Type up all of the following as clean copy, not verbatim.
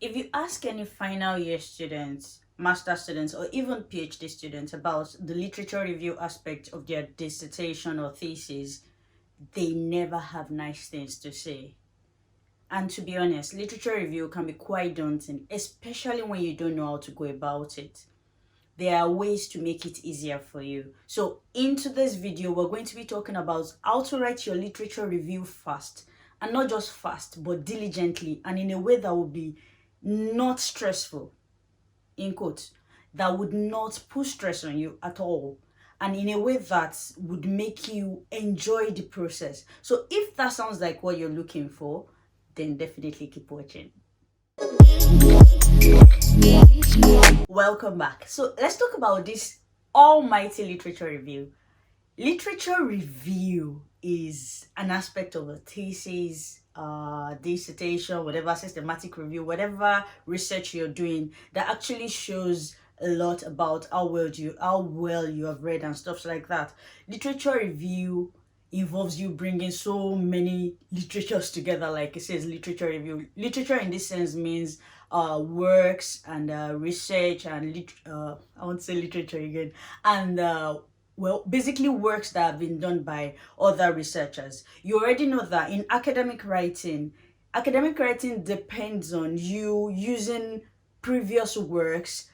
If you ask any final year students, master students, or even PhD students about the literature review aspect of their dissertation or thesis, they never have nice things to say. And to be honest, literature review can be quite daunting, especially when you don't know how to go about it. There are ways to make it easier for you. So in today's video, we're going to be talking about how to write your literature review fast, and not just fast, but diligently and in a way that will be not stressful, in quotes, that would not put stress on you at all, and in a way that would make you enjoy the process. So if that sounds like what you're looking for, then definitely keep watching. Welcome back. So let's talk about this almighty literature review. Literature review is an aspect of a thesis, dissertation, whatever, systematic review, whatever research you're doing that actually shows a lot about how well you have read and stuff like that. Literature review involves you bringing so many literatures together, like it says literature review. Literature in this sense means works and research and I won't say literature again, and well, basically works that have been done by other researchers. You already know that in academic writing depends on you using previous works.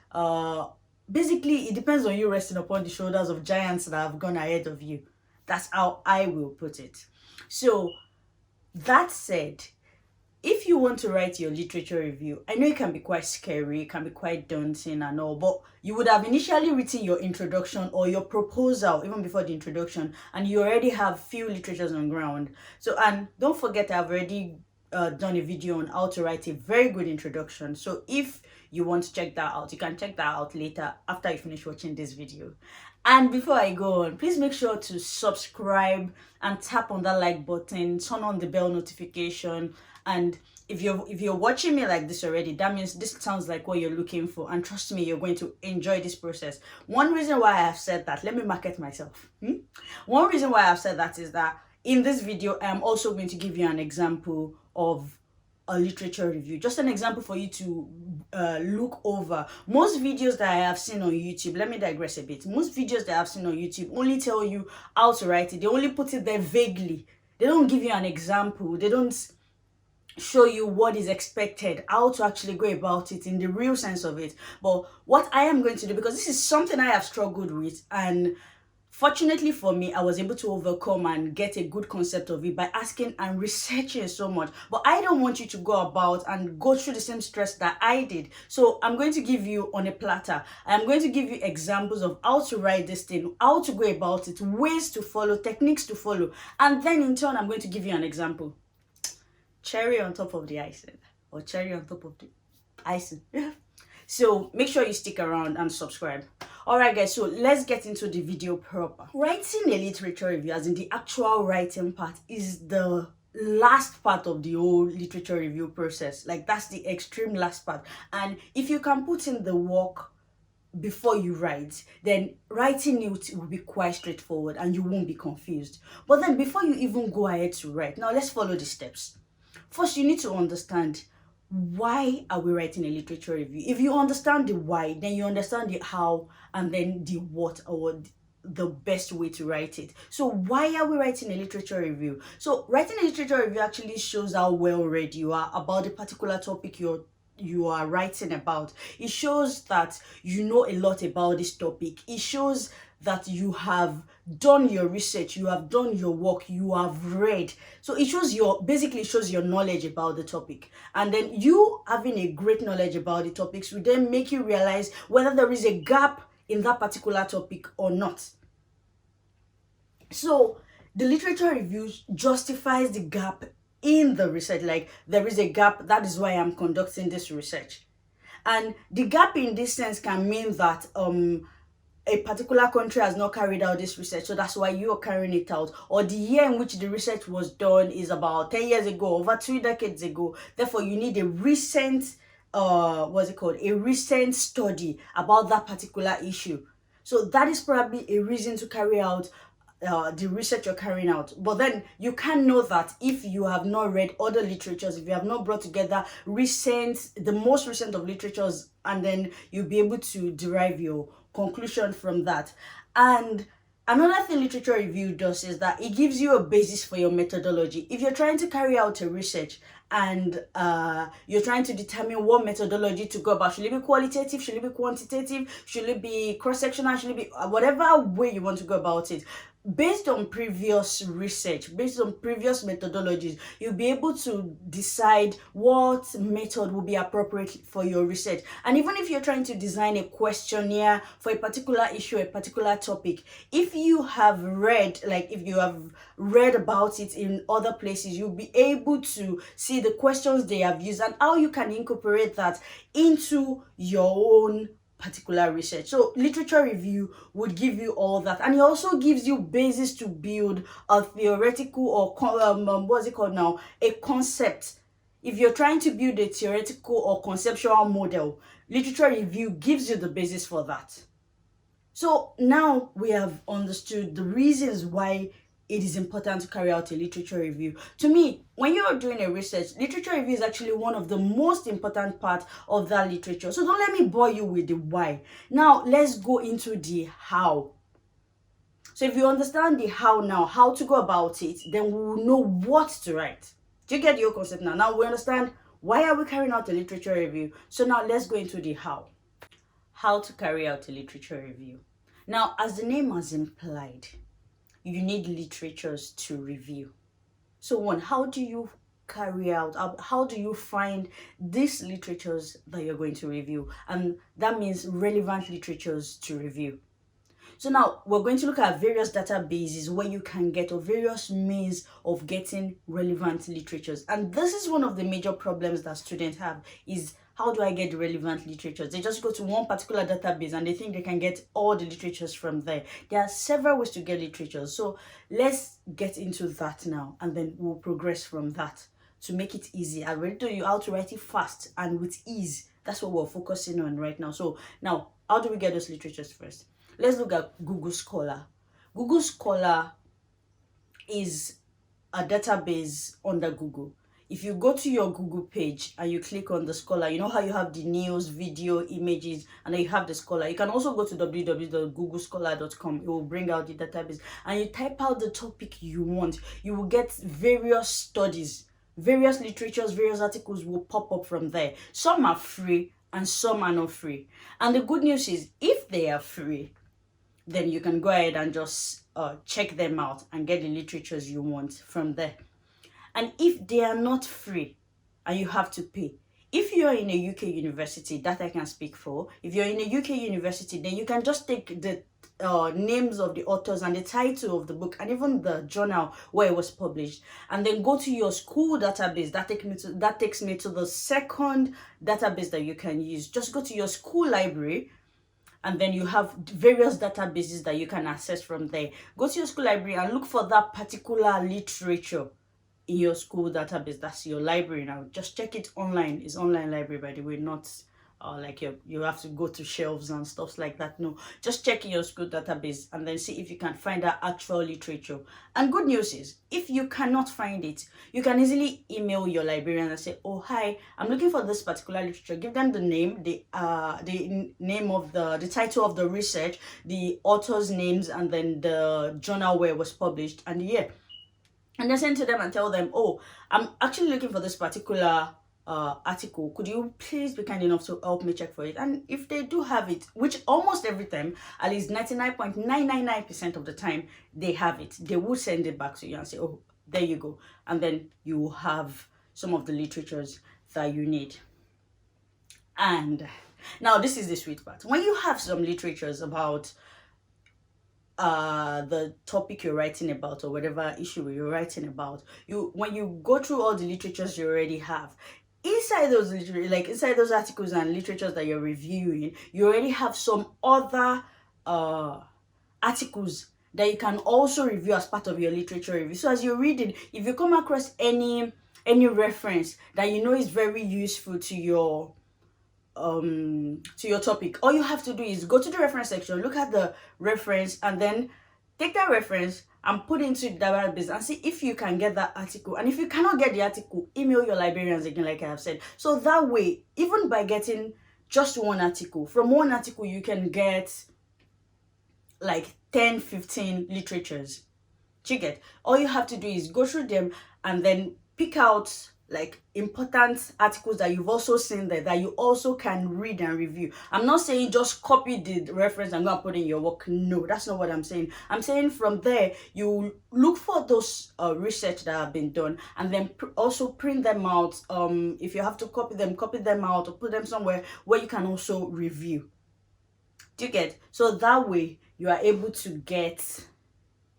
Basically, it depends on you resting upon the shoulders of giants that have gone ahead of you. That's how I will put it. So, that said, if you want to write your literature review, I know it can be quite scary, it can be quite daunting and all, but you would have initially written your introduction or your proposal even before the introduction, and you already have few literatures on ground. So, and don't forget, I've already done a video on how to write a very good introduction. So if you want to check that out, you can check that out later after you finish watching this video. And before I go on, please make sure to subscribe and tap on that like button, turn on the bell notification. And if you're watching me like this already, that means this sounds like what you're looking for, and trust me, you're going to enjoy this process. One reason why I have said that, let me market myself. One reason why I've said that is that in this video, I'm also going to give you an example of a literature review, just an example for you to look over. Most videos that I have seen on YouTube, let me digress a bit, most videos that I've seen on YouTube only tell you how to write it. They only put it there vaguely. They don't give you an example. They don't show you what is expected, how to actually go about it in the real sense of it. But what I am going to do, because this is something I have struggled with, and fortunately for me, I was able to overcome and get a good concept of it by asking and researching so much. But I don't want you to go about and go through the same stress that I did. So I'm going to give you on a platter. I'm going to give you examples of how to write this thing, how to go about it, ways to follow, techniques to follow. And then in turn, I'm going to give you an example. Cherry on top of the icing, or cherry on top of the icing. So make sure you stick around and subscribe. Alright guys, so let's get into the video proper. Writing a literature review, as in the actual writing part, is the last part of the whole literature review process. Like, that's the extreme last part. And if you can put in the work before you write, then writing it will be quite straightforward and you won't be confused. But then before you even go ahead to write, now let's follow the steps. First, you need to understand, why are we writing a literature review? If you understand the why, then you understand the how, and then the what, or the best way to write it. So why are we writing a literature review? So writing a literature review actually shows how well read you are about the particular topic you are writing about. It shows that you know a lot about this topic. It shows that you have done your research, you have done your work, you have read. So it shows basically shows your knowledge about the topic. And then you having a great knowledge about the topics will then make you realize whether there is a gap in that particular topic or not. So the literature review justifies the gap in the research. Like, there is a gap, that is why I'm conducting this research. And the gap in this sense can mean that a particular country has not carried out this research, so that's why you're carrying it out. Or the year in which the research was done is about 10 years ago, over 2 decades ago. Therefore, you need a recent, a recent study about that particular issue. So that is probably a reason to carry out the research you're carrying out. But then you can't know that if you have not read other literatures, if you have not brought together the most recent of literatures, and then you'll be able to derive your conclusion from that. And another thing literature review does is that it gives you a basis for your methodology. If you're trying to carry out a research and you're trying to determine what methodology to go about, should it be qualitative, should it be quantitative, should it be cross-sectional, should it be whatever way you want to go about it, based on previous research, based on previous methodologies, you'll be able to decide what method will be appropriate for your research. And even if you're trying to design a questionnaire for a particular issue, a particular topic, if you have read about it in other places, you'll be able to see the questions they have used and how you can incorporate that into your own particular research. So literature review would give you all that, and it also gives you basis to build a theoretical or what's it called now, a concept. If you're trying to build a theoretical or conceptual model, literature review gives you the basis for that. So now we have understood the reasons why it is important to carry out a literature review. To me, when you're doing a research, literature review is actually one of the most important parts of that literature. So don't let me bore you with the why. Now let's go into the how. So if you understand the how now, how to go about it, then we will know what to write. Do you get your concept now? Now we understand why are we carrying out a literature review. So now let's go into the how. How to carry out a literature review. Now, as the name has implied, you need literatures to review. So one, how do you how do you find these literatures that you're going to review? And that means relevant literatures to review. So now we're going to look at various databases where you can get, or various means of getting relevant literatures. And this is one of the major problems that students have, is how do I get the relevant literatures? They just go to one particular database and they think they can get all the literatures from there. There are several ways to get literatures. So let's get into that now, and then we'll progress from that to make it easy. I already told you how to write it fast and with ease. That's what we're focusing on right now. So now, how do we get those literatures first? Let's look at Google Scholar. Google Scholar is a database under Google. If you go to your Google page and you click on the Scholar, you know how you have the news, video, images, and then you have the Scholar. You can also go to www.googlescholar.com. It will bring out the database, and you type out the topic you want. You will get various studies, various literatures, various articles will pop up from there. Some are free and some are not free. And the good news is, if they are free, then you can go ahead and just check them out and get the literatures you want from there. And if they are not free and you have to pay, if you're in a UK university, that I can speak for, if you're in a UK university, then you can just take the names of the authors and the title of the book and even the journal where it was published, and then go to your school database. That takes me to the second database that you can use. Just go to your school library, and then you have various databases that you can access from there. Go to your school library and look for that particular literature in your school database. That's your library now. Just check it online. It's online library, by the way, not like you have to go to shelves and stuff like that. No, just check in your school database and then see if you can find that actual literature. And good news is, if you cannot find it, you can easily email your librarian and say, oh hi, I'm looking for this particular literature. Give them the name, the name of the title of the research, the author's names, and then the journal where it was published and the year. And then send to them and tell them, oh, I'm actually looking for this particular article. Could you please be kind enough to help me check for it? And if they do have it, which almost every time, at least 99.999% of the time, they have it, they will send it back to you and say, oh, there you go. And then you will have some of the literatures that you need. And now this is the sweet part. When you have some literatures about the topic you're writing about, or whatever issue you're writing about, when you go through all the literatures you already have, inside those articles and literatures that you're reviewing, you already have some other articles that you can also review as part of your literature review. So as you're reading, if you come across any reference that you know is very useful to your topic, all you have to do is go to the reference section, look at the reference, and then Take that reference and put into the database and see if you can get that article. And if you cannot get the article, email your librarians again, like I have said. So that way, even by getting just one article, from one article you can get like 10, 15 literatures. Do you get? All you have to do is go through them and then pick out like important articles that you've also seen there that you also can read and review. I'm not saying just copy the reference and go and put in your work. No, that's not what I'm saying. I'm saying from there you look for those research that have been done and then also print them out. If you have to copy them out or put them somewhere where you can also review. Do you get? So that way you are able to get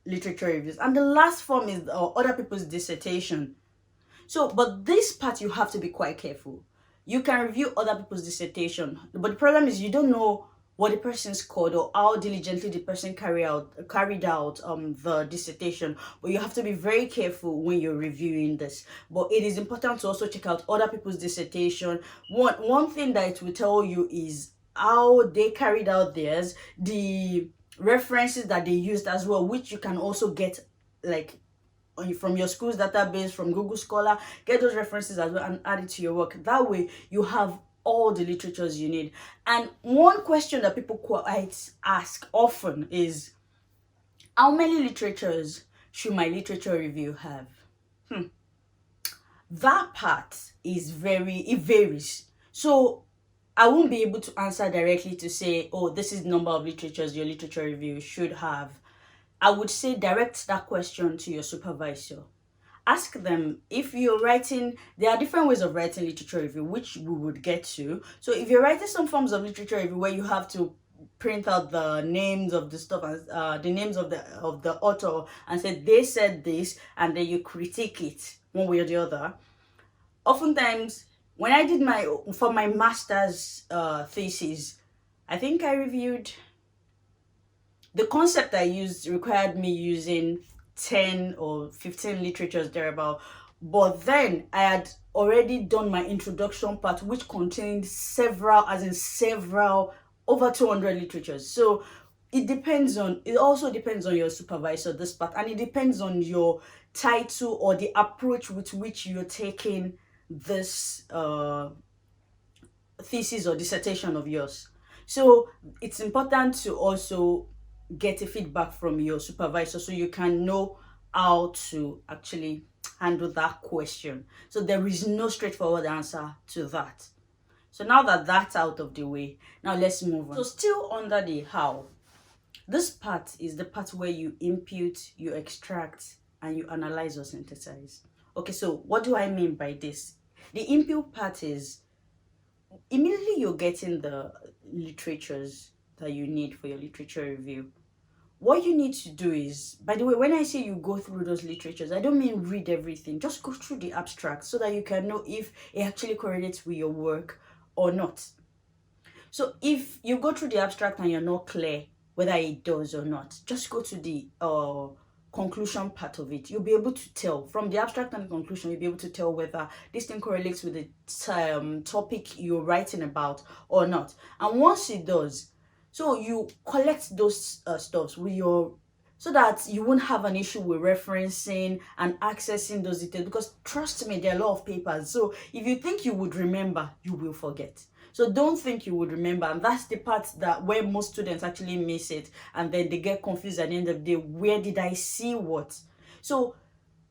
literature reviews. And the last form is other people's dissertation. So, but this part you have to be quite careful. You can review other people's dissertation, but the problem is you don't know what the person scored or how diligently the person carried out the dissertation. But you have to be very careful when you're reviewing this. But it is important to also check out other people's dissertation. One thing that it will tell you is how they carried out theirs, the references that they used as well, which you can also get like from your school's database, from Google Scholar. Get those references as well and add it to your work. That way you have all the literatures you need. And one question that people quite ask often is, how many literatures should my literature review have? That part is it varies. So I won't be able to answer directly to say, oh, this is the number of literatures your literature review should have. I would say direct that question to your supervisor. Ask them if you're writing, there are different ways of writing literature review, which we would get to. So if you're writing some forms of literature review where you have to print out the names of the stuff and the names of the author and say they said this, and then you critique it one way or the other. Oftentimes, when I did for my master's thesis, I think I reviewed, the concept I used required me using 10 or 15 literatures thereabout. But then I had already done my introduction part, which contained several, over 200 literatures. So it also depends on your supervisor, this part, and it depends on your title or the approach with which you're taking this thesis or dissertation of yours. So it's important to also get a feedback from your supervisor so you can know how to actually handle that question. So there is no straightforward answer to that. So now that that's out of the way, now let's move on. So still under the how, this part is the part where you input, you extract, and you analyze or synthesize. Okay, so what do I mean by this? The input part is immediately you're getting the literatures that you need for your literature review. What you need to do is, by the way, when I say you go through those literatures, I don't mean read everything. Just go through the abstract so that you can know if it actually correlates with your work or not. So if you go through the abstract and you're not clear whether it does or not, just go to the conclusion part of it. You'll be able to tell from the abstract and the conclusion. You'll be able to tell whether this thing correlates with the topic you're writing about or not. And once it does, so you collect those stuffs with so that you won't have an issue with referencing and accessing those details, because trust me, there are a lot of papers. So if you think you would remember, you will forget. So don't think you would remember, and that's the part where most students actually miss it, and then they get confused at the end of the day. Where did I see what? So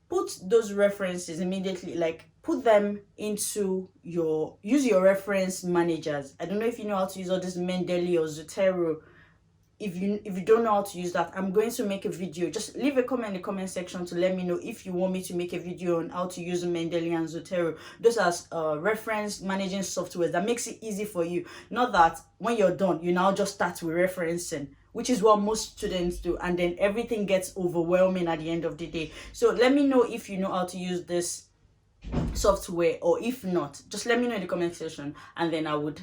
put those references immediately, like put them into use your reference managers. I don't know if you know how to use all this Mendeley or Zotero. If you don't know how to use that, I'm going to make a video. Just leave a comment in the comment section to let me know if you want me to make a video on how to use Mendeley and Zotero. Those are reference managing software that makes it easy for you. Not that when you're done, you now just start with referencing, which is what most students do, and then everything gets overwhelming at the end of the day. So let me know if you know how to use this software, or if not, just let me know in the comment section, and then I would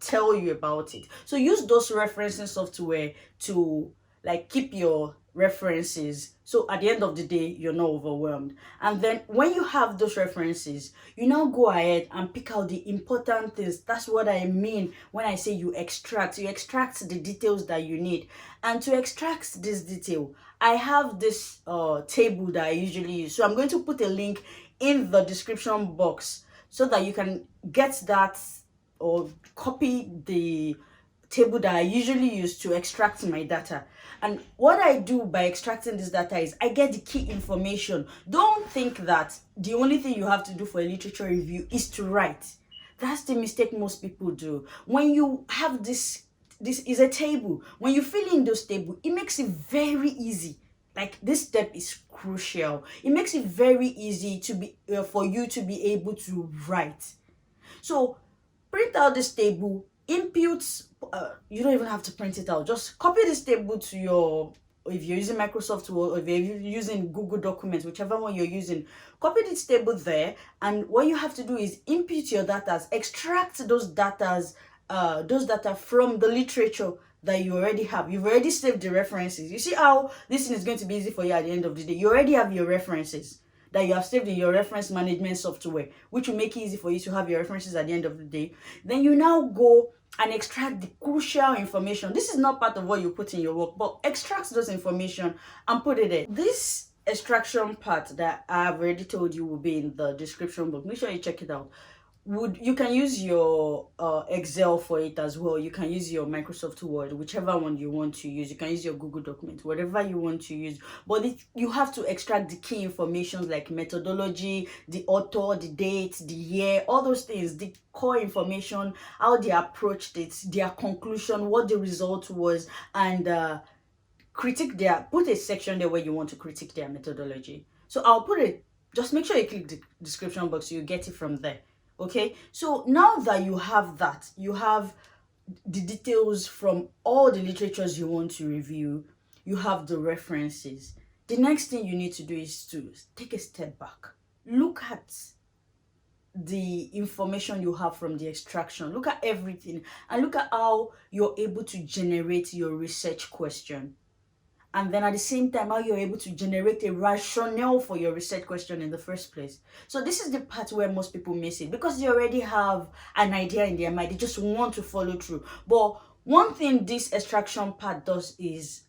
tell you about it. So use those referencing software to like keep your references, so at the end of the day you're not overwhelmed. And then when you have those references, you now go ahead and pick out the important things. That's what I mean when I say you extract the details that you need. And to extract this detail, I have this table that I usually use, so I'm going to put a link in the description box so that you can get that or copy the table that I usually use to extract my data. And what I do by extracting this data is I get the key information. Don't think that the only thing you have to do for a literature review is to write. That's the mistake most people do. When you have this is a table. When you fill in those tables, it makes it very easy. Like, this step is crucial. It makes it very easy to be for you to be able to write. So print out this table, inputs. You don't even have to print it out. Just copy this table to your, if you're using Microsoft Word or if you're using Google Documents, whichever one you're using, copy this table there. And what you have to do is input your data, extract those data from the literature that you already have. You've already saved the references. You see how this thing is going to be easy for you at the end of the day. You already have your references that you have saved in your reference management software, which will make it easy for you to have your references at the end of the day. Then you now go and extract the crucial information. This is not part of what you put in your work, but extract those information and put it in. This extraction part that I've already told you will be in the description box. Make sure you check it out. You can use your Excel for it as well. You can use your Microsoft Word, whichever one you want to use. You can use your Google document, whatever you want to use. But you have to extract the key information like methodology, the author, the date, the year, all those things, the core information, how they approached it, their conclusion, what the result was, and put a section there where you want to critique their methodology. So I'll put it, just make sure you click the description box so you get it from there. Okay, so now that you have that, you have the details from all the literatures you want to review, you have the references. The next thing you need to do is to take a step back. Look at the information you have from the extraction. Look at everything and look at how you're able to generate your research question. And then at the same time, how you're able to generate a rationale for your research question in the first place. So this is the part where most people miss it, because they already have an idea in their mind. They just want to follow through. But one thing this extraction part does is,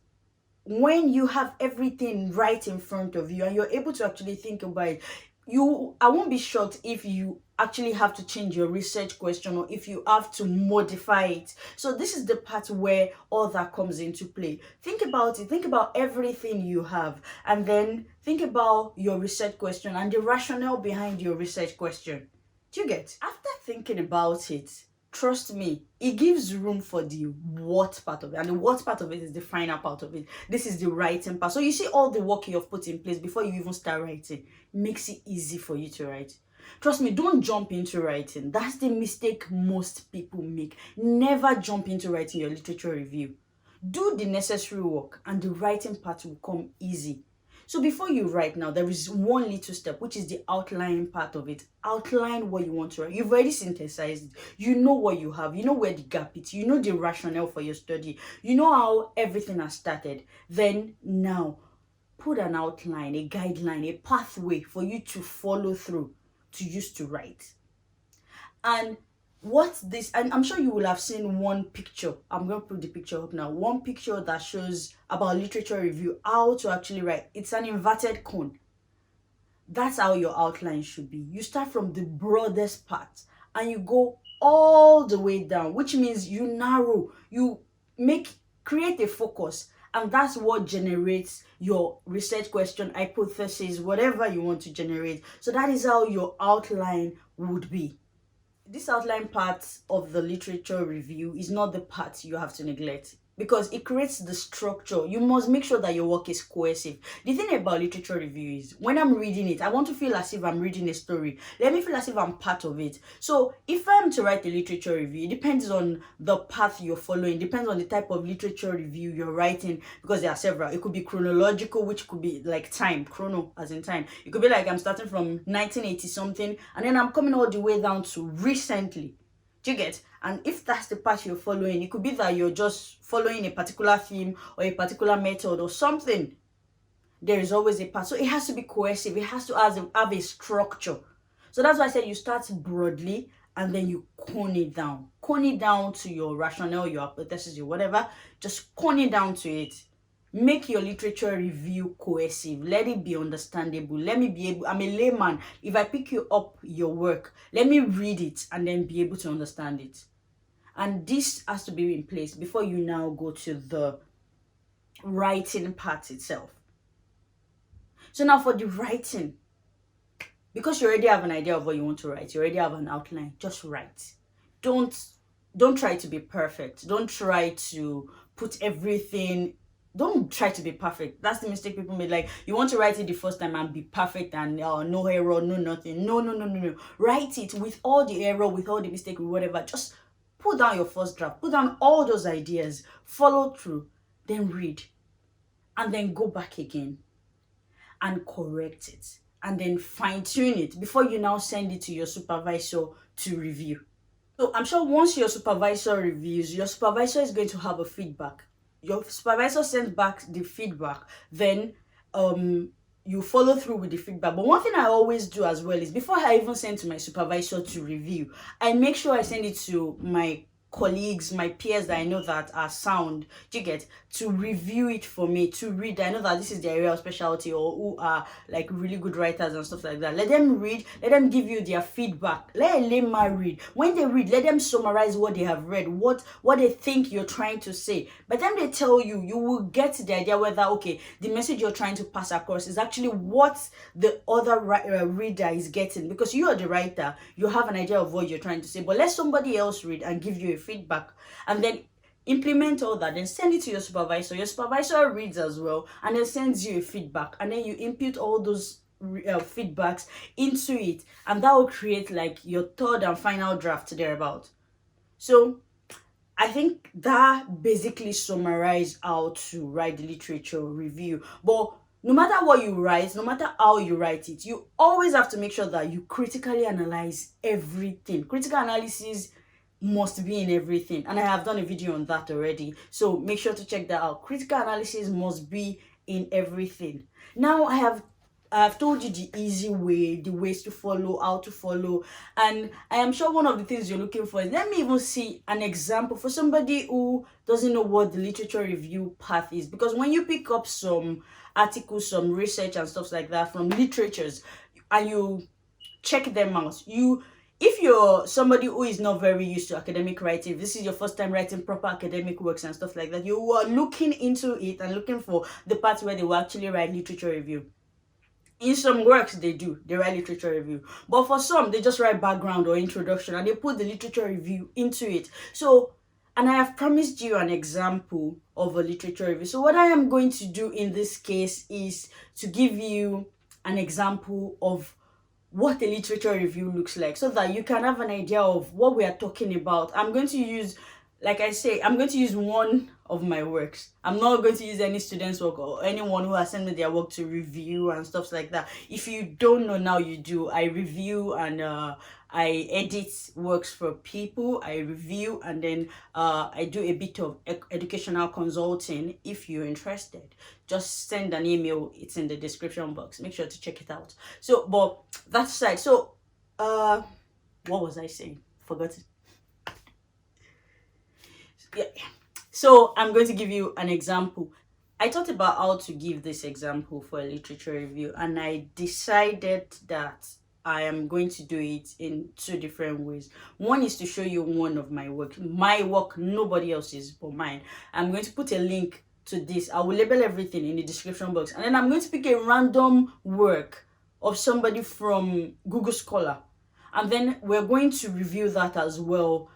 when you have everything right in front of you and you're able to actually think about it, I won't be shocked if you actually have to change your research question or if you have to modify it. So this is the part where all that comes into play. Think about it. Think about everything you have, and then think about your research question and the rationale behind your research question. Do you get? After thinking about it, trust me, it gives room for the what part of it. And the what part of it is the final part of it. This is the writing part. So you see all the work you have put in place before you even start writing. Makes it easy for you to write. Trust me, don't jump into writing. That's the mistake most people make. Never jump into writing your literature review. Do the necessary work and the writing part will come easy. So before you write now, there is one little step, which is the outline part of it. Outline what you want to write. You've already synthesized it. You know what you have. You know where the gap is. You know the rationale for your study. You know how everything has started. Then now, put an outline, a guideline, a pathway for you to follow through to use to write. And and I'm sure you will have seen one picture. I'm going to put the picture up now. One picture that shows about literature review, how to actually write. It's an inverted cone. That's how your outline should be. You start from the broadest part and you go all the way down, which means you narrow, you create a focus, and that's what generates your research question, hypothesis, whatever you want to generate. So that is how your outline would be. This outline part of the literature review is not the part you have to neglect, because it creates the structure. You must make sure that your work is cohesive. The thing about literature review is, when I'm reading it, I want to feel as if I'm reading a story. Let me feel as if I'm part of it. So if I'm to write a literature review, it depends on the path you're following, depends on the type of literature review you're writing, because there are several. It could be chronological, which could be like time, chrono as in time. It could be like I'm starting from 1980 something and then I'm coming all the way down to recently. Do you get? And if that's the path you're following, it could be that you're just following a particular theme or a particular method or something. There is always a path. So it has to be cohesive. It has to have a structure. So that's why I said you start broadly and then you cone it down. Cone it down to your rationale, your hypothesis, your whatever. Just cone it down to it. Make your literature review cohesive. Let it be understandable. Let me be able, I'm a layman. If I pick you up your work, let me read it and then be able to understand it. And this has to be in place before you now go to the writing part itself. So now for the writing, because you already have an idea of what you want to write, you already have an outline, just write. Don't try to be perfect. Don't try to put everything, don't try to be perfect. That's the mistake people make. Like, you want to write it the first time and be perfect and no error, no nothing. No. Write it with all the error, with all the mistake, with whatever. Just put down your first draft, put down all those ideas, follow through, then read, and then go back again and correct it, and then fine-tune it before you now send it to your supervisor to review. So I'm sure once your supervisor reviews, your supervisor is going to have a feedback. Your supervisor sends back the feedback, then you follow through with the feedback. But one thing I always do as well is, before I even send to my supervisor to review, I make sure I send it to my colleagues, my peers that I know that are sound, do you get, to review it for me, to read. I know that this is their area of specialty, or who are like really good writers and stuff like that. Let them read, let them give you their feedback. Let a layman read. When they read, let them summarize what they have read, what they think you're trying to say. By the time they tell you, you will get the idea whether, okay, the message you're trying to pass across is actually what the other reader is getting. Because you are the writer, you have an idea of what you're trying to say, but let somebody else read and give you a feedback, and then implement all that, then send it to your supervisor. Your supervisor reads as well and then sends you a feedback, and then you input all those feedbacks into it, and that will create like your third and final draft thereabout. So I think that basically summarizes how to write the literature review. But no matter what you write, no matter how you write it, you always have to make sure that you critically analyze everything. Critical analysis must be in everything, and I have done a video on that already, so make sure to check that out. Critical analysis must be in everything. Now I have told you the easy way, the ways to follow, how to follow, and I am sure one of the things you're looking for is, let me even see an example for somebody who doesn't know what the literature review path is. Because when you pick up some articles, some research and stuff like that from literatures, and you check them out, if you're somebody who is not very used to academic writing, this is your first time writing proper academic works and stuff like that, you are looking into it and looking for the parts where they will actually write literature review. In some works they write literature review, but for some they just write background or introduction and they put the literature review into it. So, and I have promised you an example of a literature review. So what I am going to do in this case is to give you an example of what a literature review looks like, so that you can have an idea of what we are talking about. I'm going to use, like I say, I'm going to use one of my works. I'm not going to use any student's work or anyone who has sent me their work to review and stuff like that. If you don't know, now you do. I review and I edit works for people. I review and then I do a bit of educational consulting. If you're interested, just send an email. It's in the description box. Make sure to check it out. So, but that aside, so what was I saying? Forgot it. Yeah. So I'm going to give you an example. I thought about how to give this example for a literature review, and I decided that I am going to do it in two different ways. One is to show you one of my work, nobody else's but mine. I'm going to put a link to this. I will label everything in the description box, and then I'm going to pick a random work of somebody from Google Scholar, and then we're going to review that as well,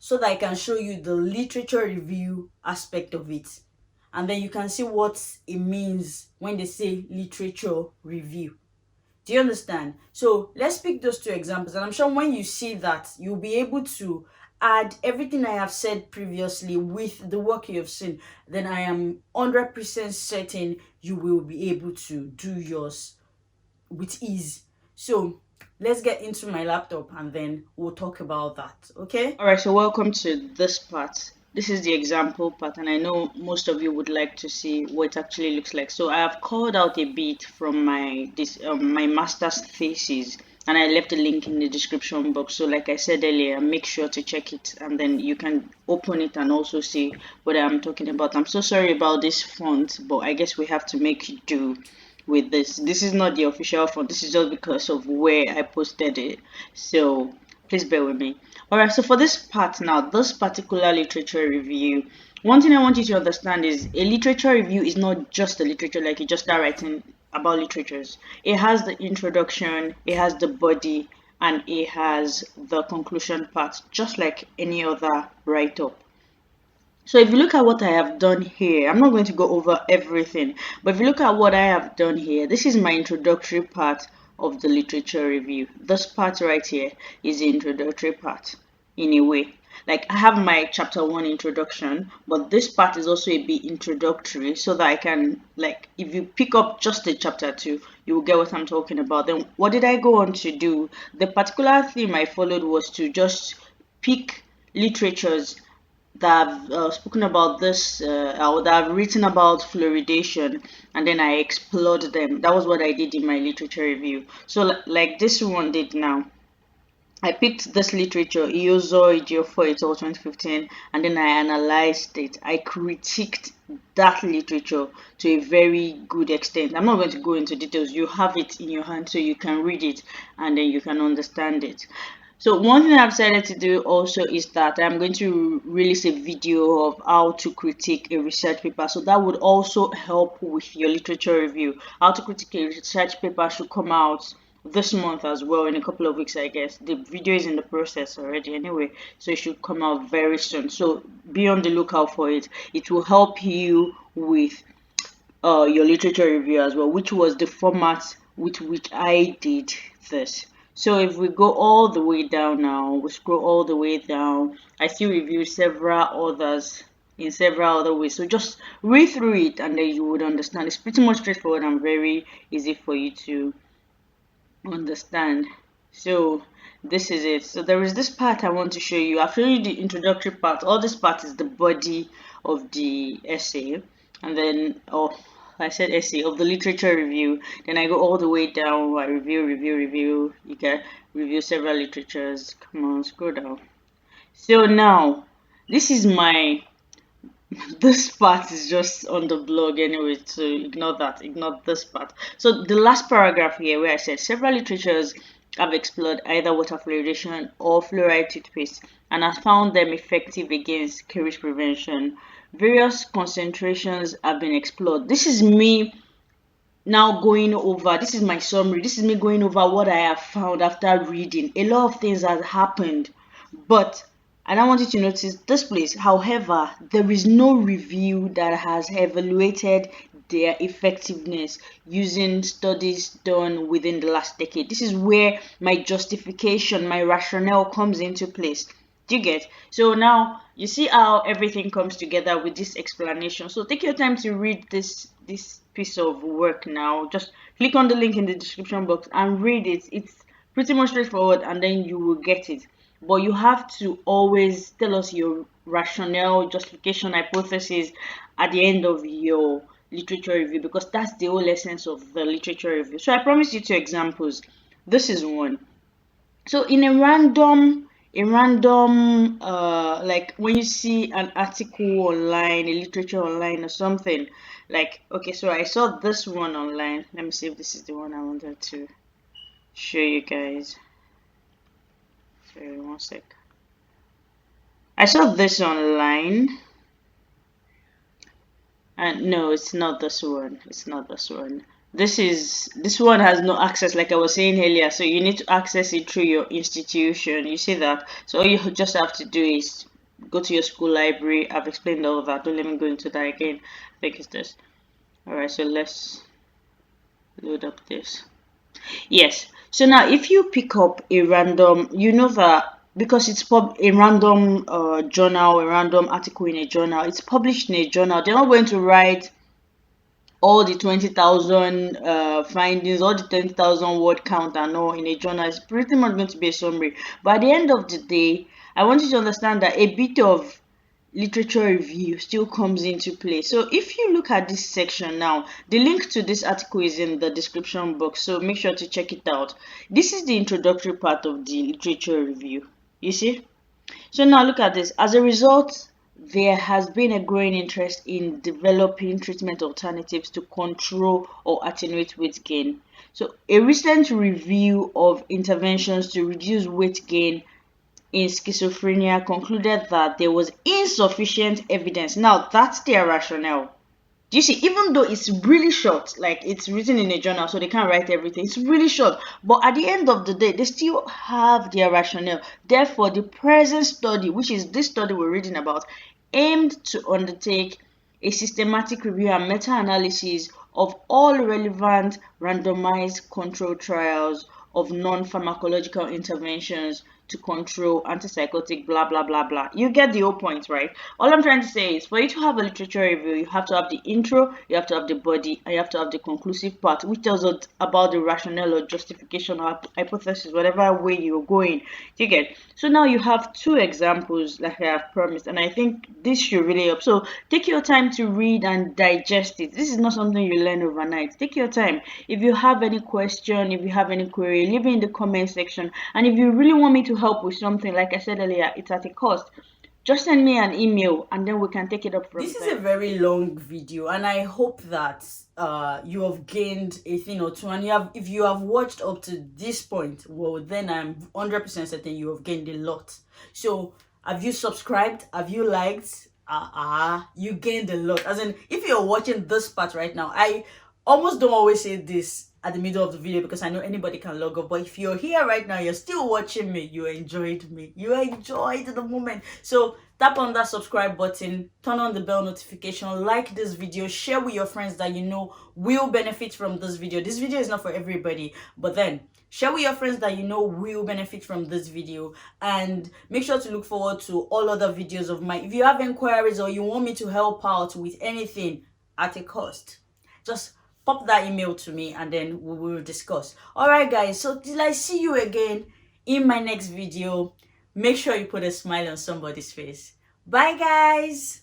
so that I can show you the literature review aspect of it. And then you can see what it means when they say literature review. Do you understand? So let's pick those two examples, and I'm sure when you see that, you'll be able to add everything I have said previously with the work you have seen. Then I am 100% certain you will be able to do yours with ease. So let's get into my laptop and then we'll talk about that. Okay? All right, so welcome to this part. This is the example part, and I know most of you would like to see what it actually looks like. So I have called out a bit from my master's thesis, and I left a link in the description box. So like I said earlier, make sure to check it, and then you can open it and also see what I'm talking about. I'm so sorry about this font, but I guess we have to make do with this. This is not the official font. This is just because of where I posted it. So please bear with me. Alright, so for this part now, this particular literature review, one thing I want you to understand is a literature review is not just a literature like you just start writing about literatures. It has the introduction, it has the body, and it has the conclusion part, just like any other write-up. So if you look at what I have done here, I'm not going to go over everything, but if you look at what I have done here, this is my introductory part of the literature review. This part right here is the introductory part in a way. Like I have my chapter 1 introduction, but this part is also a bit introductory so that I can, like, if you pick up just the chapter 2, you will get what I'm talking about. Then what did I go on to do? The particular theme I followed was to just pick literatures that have spoken about this or that have written about fluoridation, and then I explored them. That was what I did in my literature review. So like this one did now. I picked this literature, Iozo Ejiofor et al. 2015, and then I analyzed it. I critiqued that literature to a very good extent. I'm not going to go into details. You have it in your hand so you can read it and then you can understand it. So one thing I've decided to do also is that I'm going to release a video of how to critique a research paper. So that would also help with your literature review. How to critique a research paper should come out this month as well, in a couple of weeks I guess. The video is in the process already anyway, so it should come out very soon. So be on the lookout for it. It will help you with your literature review as well, which was the format with which I did this. So if we go all the way down now, we scroll all the way down, I still reviewed several others in several other ways. So just read through it and then you would understand. It's pretty much straightforward and very easy for you to understand. So this is it. So there is this part I want to show you. I've shown you the introductory part. All this part is the body of the essay, and then I said essay of the literature review. Then I go all the way down. I review. You can review several literatures. Come on, scroll down. So now this is my this part is just on the blog anyway, so ignore that, ignore this part. So the last paragraph here where I said several literatures have explored either water fluoridation or fluoride toothpaste and have found them effective against caries prevention. Various concentrations have been explored. This is me now going over, this is my summary, this is me going over what I have found after reading. A lot of things have happened, but I don't want you to notice this place. However, there is no review that has evaluated their effectiveness using studies done within the last decade. This is where my justification, my rationale comes into place. Do you get? So now you see how everything comes together with this explanation. So take your time to read this piece of work now. Just click on the link in the description box and read it. It's pretty much straightforward and then you will get it. But you have to always tell us your rationale, justification, hypothesis at the end of your literature review, because that's the whole essence of the literature review. So I promise you two examples. This is one. So in a random like when you see an article online, a literature online or something, like, okay, so I saw this one online. Let me see if this is the one I wanted to show you guys. Sorry, one sec. I saw this online, and no, it's not this one. It's not this one. This one has no access, like I was saying earlier. So you need to access it through your institution. You see that? So all you just have to do is go to your school library. I've explained all of that. Don't let me go into that again. I think it's this. All right. So let's load up this. Yes. So now, if you pick up a random, you know that because it's a random journal, a random article in a journal, it's published in a journal. They're not going to write all the 20,000 findings, all the 20,000 word count and all in a journal. It's pretty much going to be a summary. But at the end of the day, I want you to understand that a bit of literature review still comes into play. So if you look at this section now, the link to this article is in the description box, so make sure to check it out. This is the introductory part of the literature review. You see? So now look at this. As a result, there has been a growing interest in developing treatment alternatives to control or attenuate weight gain. So a recent review of interventions to reduce weight gain in schizophrenia concluded that there was insufficient evidence. Now that's their rationale. Do you see? Even though it's really short, like it's written in a journal, so they can't write everything. It's really short, but at the end of the day, they still have their rationale. Therefore, the present study, which is this study we're reading about, aimed to undertake a systematic review and meta-analysis of all relevant randomized control trials of non-pharmacological interventions to control antipsychotic blah blah blah blah. You get the whole point, right? All I'm trying to say is for you to have a literature review, you have to have the intro, you have to have the body, and you have to have the conclusive part, which tells us about the rationale or justification or hypothesis, whatever way you're going. You get. So now you have two examples like I have promised, and I think this should really help. So take your time to read and digest it. This is not something you learn overnight. Take your time. If you have any question, if you have any query, leave it in the comment section. And if you really want me to help with something, like I said earlier, it's at a cost. Just send me an email and then we can take it up from This is there. a very long video, and I hope that you have gained a thing or two. And if you have watched up to this point, well, then I'm 100% certain you have gained a lot. So have you subscribed? Have you liked? You gained a lot. As in, if you're watching this part right now, I almost don't always say this at the middle of the video because I know anybody can log off. But if you're here right now, you're still watching me, you enjoyed me. You enjoyed the moment. So tap on that subscribe button, turn on the bell notification, like this video, share with your friends that you know will benefit from this video. This video is not for everybody, but then share with your friends that you know will benefit from this video, and make sure to look forward to all other videos of mine. If you have inquiries or you want me to help out with anything at a cost, just pop that email to me and then we will discuss. All right guys, so till I see you again in my next video, make sure you put a smile on somebody's face. Bye guys.